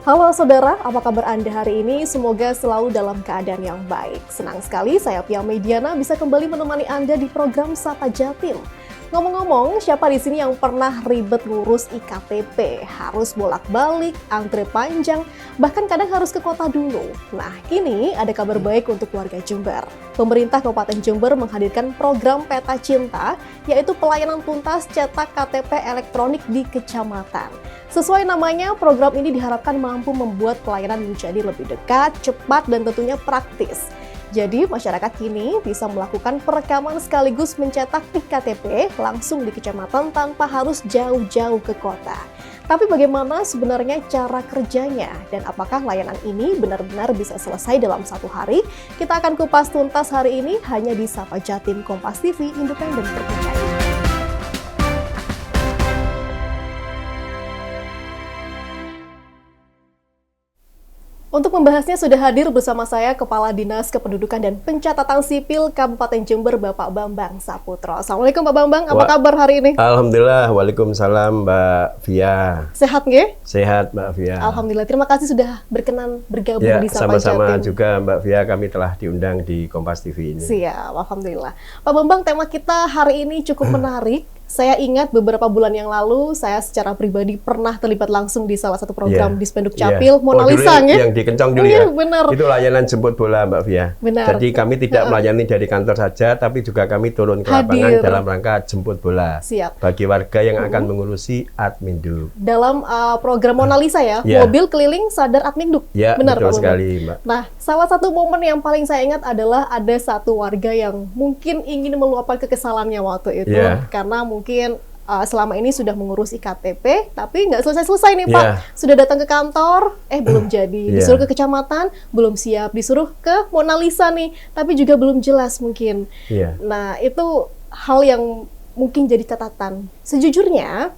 Halo saudara, apa kabar Anda hari ini? Semoga selalu dalam keadaan yang baik. Senang sekali saya Pia Mediana bisa kembali menemani Anda di program Sapa Jatim. Ngomong-ngomong, siapa di sini yang pernah ribet ngurus IKTP? Harus bolak-balik, antre panjang, bahkan kadang harus ke kota dulu. Nah, kini ada kabar baik untuk warga Jember. Pemerintah Kabupaten Jember menghadirkan program Peta Cinta, yaitu pelayanan tuntas cetak KTP elektronik di kecamatan. Sesuai namanya, program ini diharapkan mampu membuat pelayanan menjadi lebih dekat, cepat, dan tentunya praktis. Jadi, masyarakat kini bisa melakukan perekaman sekaligus mencetak IKTP langsung di kecamatan tanpa harus jauh-jauh ke kota. Tapi bagaimana sebenarnya cara kerjanya? Dan apakah layanan ini benar-benar bisa selesai dalam satu hari? Kita akan kupas tuntas hari ini hanya di Sapa Jatim Kompas TV, independen terpercaya. Untuk membahasnya sudah hadir bersama saya Kepala Dinas Kependudukan dan Pencatatan Sipil Kabupaten Jember, Bapak Bambang Saputro. Assalamualaikum Pak Bambang, apa kabar hari ini? Alhamdulillah, waalaikumsalam Mbak Via. Sehat nggih? Sehat Mbak Via. Alhamdulillah, terima kasih sudah berkenan bergabung di Sapa Jatim. Sama-sama juga Mbak Via, kami telah diundang di Kompas TV ini. Siap, Alhamdulillah. Pak Bambang, tema kita hari ini cukup menarik. Saya ingat beberapa bulan yang lalu, saya secara pribadi pernah terlibat langsung di salah satu program di Dispenduk Capil, Mona Lisa, ya? Yang dikencong dulu benar. Itu layanan jemput bola, Mbak Via. Benar. Jadi kami tidak melayani dari kantor saja, tapi juga kami turun ke lapangan dalam rangka jemput bola. Siap. Bagi warga yang akan mengurusi Adminduk. Dalam program Mona Lisa mobil keliling sadar Adminduk. Ya, benar, betul sekali, Mbak. Nah, salah satu momen yang paling saya ingat adalah ada satu warga yang mungkin ingin meluapkan kekesalannya waktu itu. Karena mungkin selama ini sudah mengurus IKTP, tapi nggak selesai-selesai nih Pak. Sudah datang ke kantor, belum jadi. Disuruh ke kecamatan, belum siap. Disuruh ke Mona Lisa nih, tapi juga belum jelas mungkin. Nah, itu hal yang mungkin jadi catatan. Sejujurnya,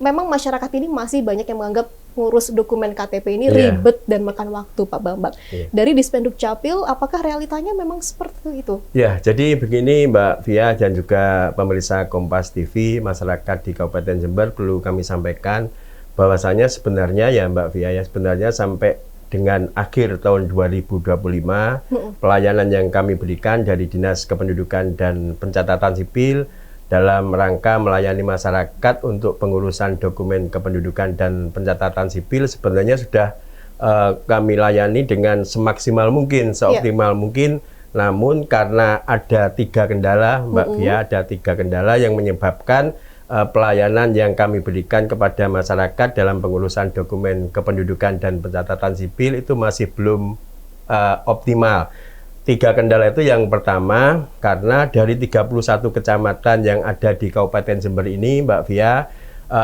memang masyarakat ini masih banyak yang menganggap ngurus dokumen KTP ini ribet dan makan waktu, Pak Bambang. Dari Dispenduk Capil, apakah realitanya memang seperti itu? Ya, jadi begini Mbak Via dan juga pemirsa Kompas TV, masyarakat di Kabupaten Jember, perlu kami sampaikan bahwasanya sebenarnya ya Mbak Via, sebenarnya sampai dengan akhir tahun 2025, pelayanan yang kami berikan dari Dinas Kependudukan dan Pencatatan Sipil dalam rangka melayani masyarakat untuk pengurusan dokumen kependudukan dan pencatatan sipil sebenarnya sudah kami layani dengan semaksimal mungkin, seoptimal mungkin. Namun karena ada 3 kendala, Mbak Via, ada 3 kendala yang menyebabkan pelayanan yang kami berikan kepada masyarakat dalam pengurusan dokumen kependudukan dan pencatatan sipil itu masih belum optimal. 3 kendala itu yang pertama, karena dari 31 kecamatan yang ada di Kabupaten Jember ini, Mbak Via,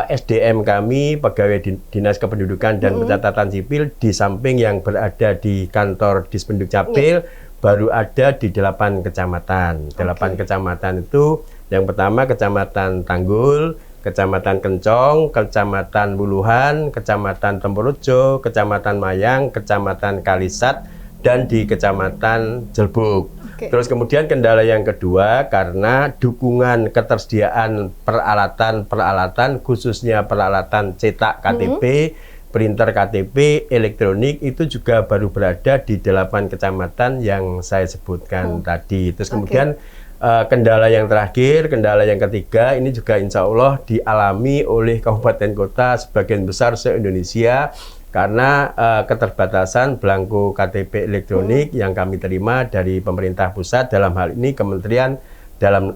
SDM kami, pegawai Dinas Kependudukan dan Pencatatan Sipil, di samping yang berada di kantor Dispenduk Capil, baru ada di 8 kecamatan. 8 kecamatan itu, yang pertama Kecamatan Tanggul, Kecamatan Kencong, Kecamatan Wuluhan, Kecamatan Tempurjo, Kecamatan Mayang, Kecamatan Kalisat, dan di Kecamatan Jelbuk. Terus kemudian kendala yang kedua, karena dukungan ketersediaan peralatan khususnya peralatan cetak KTP, printer KTP, elektronik itu juga baru berada di 8 kecamatan yang saya sebutkan tadi. Terus kemudian kendala yang terakhir, kendala yang ketiga, ini juga insya Allah dialami oleh kabupaten kota sebagian besar se-Indonesia, karena keterbatasan belangko KTP elektronik yang kami terima dari pemerintah pusat, dalam hal ini Kementerian Dalam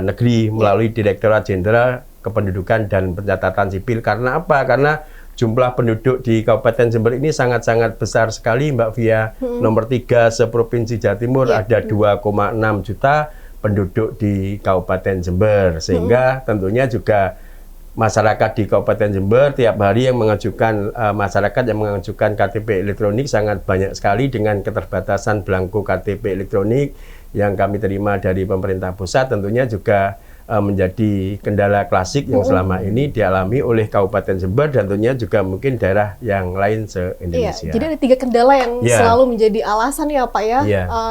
Negeri melalui Direktorat Jenderal Kependudukan dan Pencatatan Sipil. Karena apa? Karena jumlah penduduk di Kabupaten Jember ini sangat-sangat besar sekali, Mbak Via. Nomor 3 seprovinsi Jawa Timur, ada 2,6 juta penduduk di Kabupaten Jember, sehingga tentunya juga masyarakat di Kabupaten Jember tiap hari yang mengajukan masyarakat yang mengajukan KTP elektronik sangat banyak sekali. Dengan keterbatasan belangko KTP elektronik yang kami terima dari pemerintah pusat, tentunya juga menjadi kendala klasik yang selama ini dialami oleh Kabupaten Jember dan tentunya juga mungkin daerah yang lain se-Indonesia. Jadi ada 3 kendala yang selalu menjadi alasan ya Pak ya.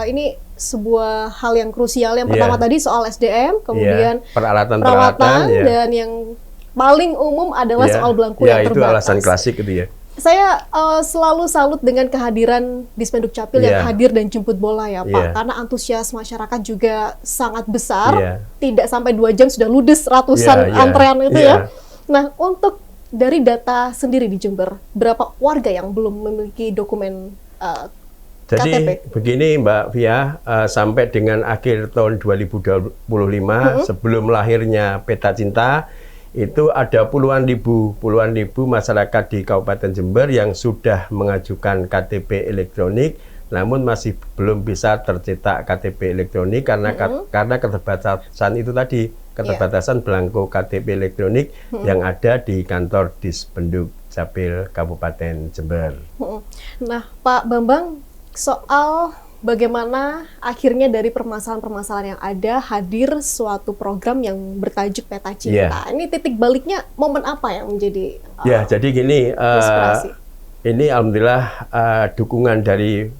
Ini sebuah hal yang krusial. Yang pertama tadi soal SDM, kemudian peralatan dan yang paling umum adalah soal belangko yang terbatas. Itu alasan klasik gitu ya. Saya selalu salut dengan kehadiran Dispenduk Capil yang hadir dan jemput bola ya Pak, karena antusias masyarakat juga sangat besar, tidak sampai 2 jam sudah ludes ratusan antrean itu ya. Nah, untuk dari data sendiri di Jember, berapa warga yang belum memiliki dokumen jadi KTP? Begini Mbak Via, sampai dengan akhir tahun 2025, sebelum lahirnya Peta Cinta, itu ada puluhan ribu masyarakat di Kabupaten Jember yang sudah mengajukan KTP elektronik, namun masih belum bisa tercetak KTP elektronik karena keterbatasan itu tadi, keterbatasan belangko KTP elektronik yang ada di kantor Dispenduk Capil Kabupaten Jember. Nah, Pak Bambang, soal bagaimana akhirnya dari permasalahan-permasalahan yang ada hadir suatu program yang bertajuk Peta Cinta. Ini titik baliknya momen apa yang menjadi jadi gini, inspirasi? Ini alhamdulillah dukungan dari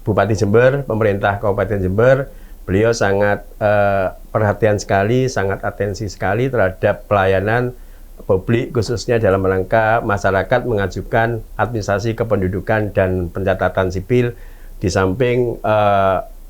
Bupati Jember, pemerintah Kabupaten Jember. Beliau sangat perhatian sekali, sangat atensi sekali terhadap pelayanan publik, khususnya dalam rangka masyarakat mengajukan administrasi kependudukan dan pencatatan sipil. Di samping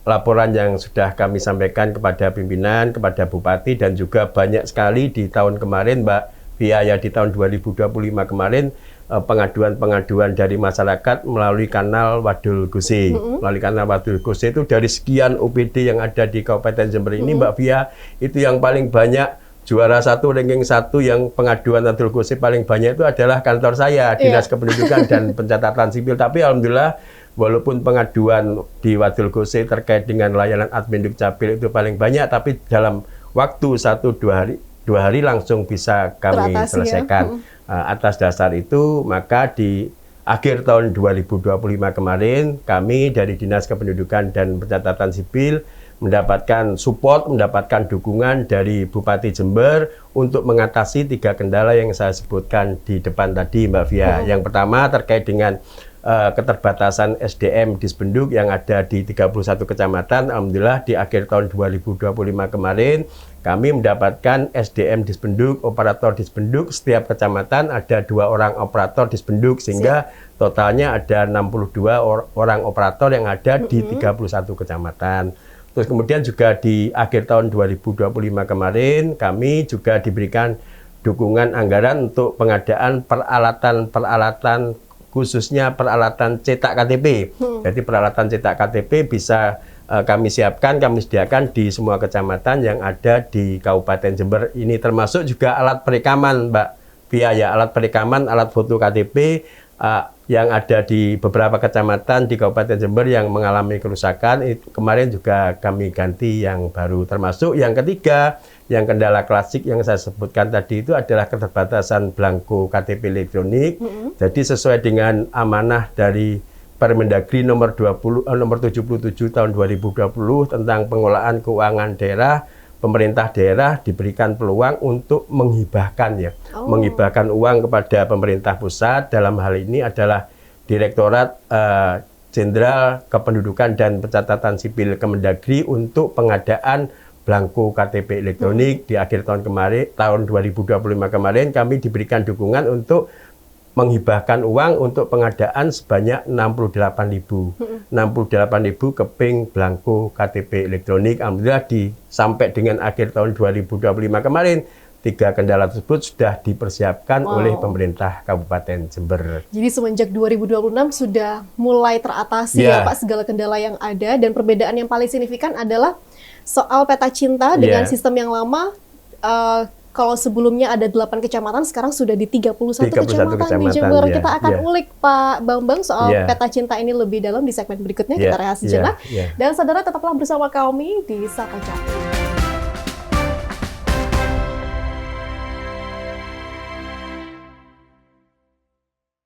laporan yang sudah kami sampaikan kepada pimpinan, kepada Bupati, dan juga banyak sekali di tahun kemarin Mbak Via, ya di tahun 2025 kemarin, pengaduan-pengaduan dari masyarakat melalui kanal Wadul Guse. Melalui kanal Wadul Guse itu dari sekian OPD yang ada di Kabupaten Jember ini Mbak Via, itu yang paling banyak, juara 1, ranking 1 yang pengaduan Wadul Guse paling banyak itu adalah kantor saya, Dinas Kependudukan dan Pencatatan Sipil. Tapi alhamdulillah, walaupun pengaduan di Wadul Guse terkait dengan layanan Admin Dukcapil itu paling banyak, tapi dalam waktu 1-2 hari langsung bisa kami selesaikan. Atas dasar itu, maka di akhir tahun 2025 kemarin, kami dari Dinas Kependudukan dan Pencatatan Sipil mendapatkan support, mendapatkan dukungan dari Bupati Jember untuk mengatasi 3 kendala yang saya sebutkan di depan tadi Mbak Via. Yang pertama terkait dengan keterbatasan SDM Dispenduk yang ada di 31 kecamatan. Alhamdulillah di akhir tahun 2025 kemarin kami mendapatkan SDM Dispenduk, operator Dispenduk. Setiap kecamatan ada 2 orang operator Dispenduk, sehingga totalnya ada 62 orang operator yang ada di 31 kecamatan. Terus kemudian juga di akhir tahun 2025 kemarin kami juga diberikan dukungan anggaran untuk pengadaan peralatan khususnya peralatan cetak KTP. Jadi peralatan cetak KTP bisa kami siapkan, kami sediakan di semua kecamatan yang ada di Kabupaten Jember. Ini termasuk juga alat perekaman Mbak Via, ya, alat perekaman, alat foto KTP yang ada di beberapa kecamatan di Kabupaten Jember yang mengalami kerusakan. Kemarin juga kami ganti yang baru. Termasuk yang ketiga, yang kendala klasik yang saya sebutkan tadi itu adalah keterbatasan belangko KTP elektronik. Jadi sesuai dengan amanah dari Permendagri nomor 77 tahun 2020 tentang pengelolaan keuangan daerah, pemerintah daerah diberikan peluang untuk menghibahkan menghibahkan uang kepada pemerintah pusat. Dalam hal ini adalah Direktorat Jenderal Kependudukan dan Pencatatan Sipil Kemendagri untuk pengadaan belangko KTP elektronik. Di akhir tahun kemarin, tahun 2025 kemarin, kami diberikan dukungan untuk menghibahkan uang untuk pengadaan sebanyak 68.000 keping belangko KTP elektronik. Alhamdulillah sampai dengan akhir tahun 2025 kemarin, 3 kendala tersebut sudah dipersiapkan oleh pemerintah Kabupaten Jember. Jadi semenjak 2026 sudah mulai teratasi ya Pak segala kendala yang ada, dan perbedaan yang paling signifikan adalah soal Peta Cinta dengan sistem yang lama. Kalau sebelumnya ada 8 kecamatan, sekarang sudah di 31 kecamatan di Jember. Kita akan ulik Pak Bambang soal Peta Cinta ini lebih dalam di segmen berikutnya. Kita rehat sejenak. Dan saudara, tetaplah bersama kami di Sapa Capil.